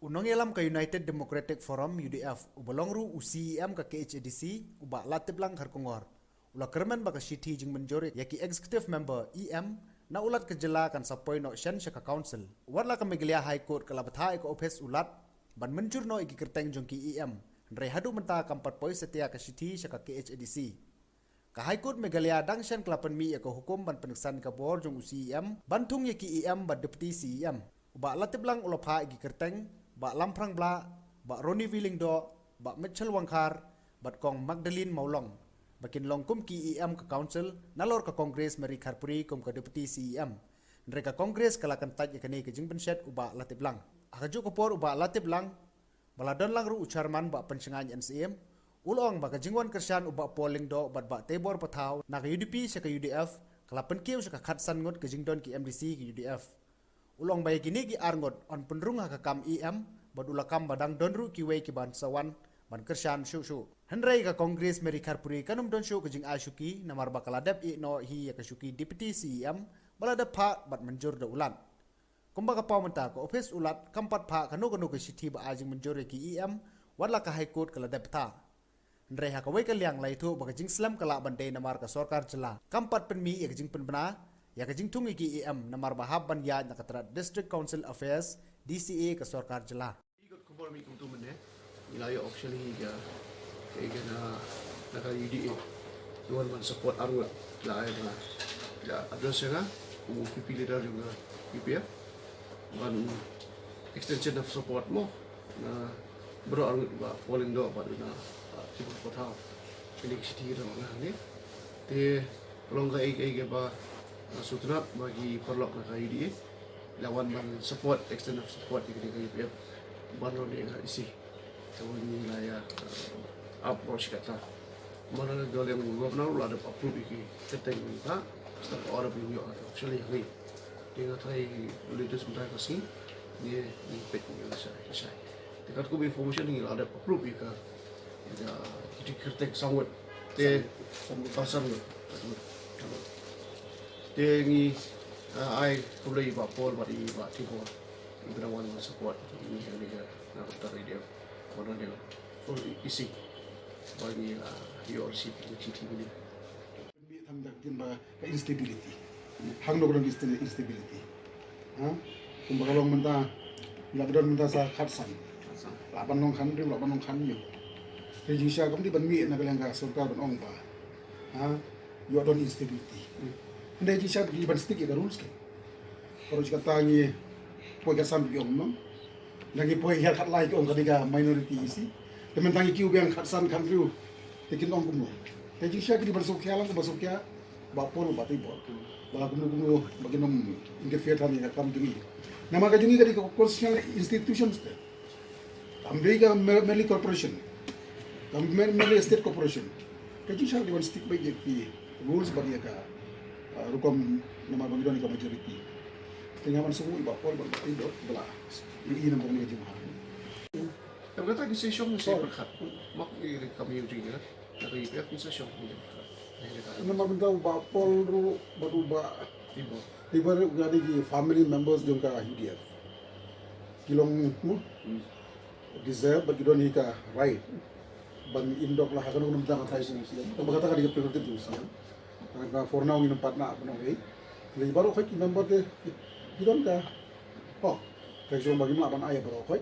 Unongelam ka United Democratic Forum UDF ubalongru UCEM ka KHADC uba latiblang harkongor ula kerman baka Shithi jing Mynjur yaki executive member EM na ulat ke jela kan sapoi no shen shaka council warla ka meglia high court kala batha ko office ulat ban Mynjur no igi kerteng jongki EM ndre hadu menta kampat poi setia ka Shithi shaka KHADC ka high court megalia dangshan kelapan mi ko hukum ban peneksan ka bor jong UCEM bantung yaki EM ban deputy CEM uba latiblang ulopha igi kerteng ba lamprang bla ba Roni Willingdo ba Mitchell Wangkar bat kong Magdalene Maulong bakin longkum ki EM ka council nalor ka congress meri kharpuri kum ka deputy CEM ndre ka congress kala kan taj yakani ke jing penshet uba latiblang akaju ko por uba latiblang baladon lang ru ucharman ba pensengan NCM ulong ba ka jingwan kershan uba polling do bat ba tebor pathaw na ka UDP sa ka UDF kala penkiu sa ka khatsan ngot ke jingdon ki MDC ki UDF ulong bayi kini ki arngot on penrung ha kam EM badula kam badang donru ki wei ki ban sawan ban kershan shu hendrai ka congress meri kharpuri kanum don shu ke jing ashuki namar bakala dep I no hi ya ka shuki deputy CEM balada pha bat Mynjur da ulan kumba ka pau menta ko office ulat kampat pha kanu ke Shithi ba ajing Mynjur ki EM warla ka high court kala dep ta hendrai ha ka wei ka liang lai thu ba jing slam kala bande namar ka sarkar jela kampat penmi ya jing penbana ya ka jing tungi ki EM namar bahab ban ya nakatra district council affairs DCA ka sarkar jela ikut kumpul mi kum tu mene ilaya officially ga na naka UDA yuan man support aru la ai na ya address nga UPP leader juga UPF ban extension of support mo na bro aru ba polling do ba na tibur potau ini Shithi ro na ni te long ga ai ba sutrat bagi perlok na kay UDA lawan man support extend of support di UPF baru dia isi tahun ni lah ya approach kata mana dole yang governor lah ada approve iki keteng kita start order beliau actually hari dia try leaders mereka kasih dia ni pet ni saya dekat ku information ni ada approve ika ya jadi keteng sangat dia pasal dia ni ai boleh buat poll buat ini buat tipu kita want support ini dia nak tarik dia mana dia full isi bagi your Shithi ini tham dak tin ba ka instability hang no instability ha kum ba long menta labdon menta sa khatsan la ban nong khan rim la ban nong khan yu te jisha kam di ban mi na belang ka sarkar ban ong ba ha you don instability ndai jisha di ban stick ga rules ke kalau kata ni poi ka sam bi ong no lagi poi ya khat lai ko ong ka minority isi temen tangi kiu biang khatsan kan riu tekin ong kumu te jisha ki bersuk kya lang bersuk kya bapol bati bol bala kumu bagi nom interfere thani ka kam jungi nama ka jungi ka constitutional institutions te America Merely Corporation Merely State Corporation te jisha di one stick by the rules bagi ka rukom nama bagi doni ka majority tengaman semua bapol bati bol bala ini nama ni jumlah yang kata di session saya berkat mak kami juga dari UPF di session ni nama benda bapol ru baru ba tiba jadi di family members jongka UDF kilong mu deserve bagi doni ka right ban indok lah kan unum tang thai sung sian to bagata ka di priority tu sian ka for now ni nampat na no hey le baru khoi ki member de kidon ka oh kaya bagi mak ban ayah baru khoi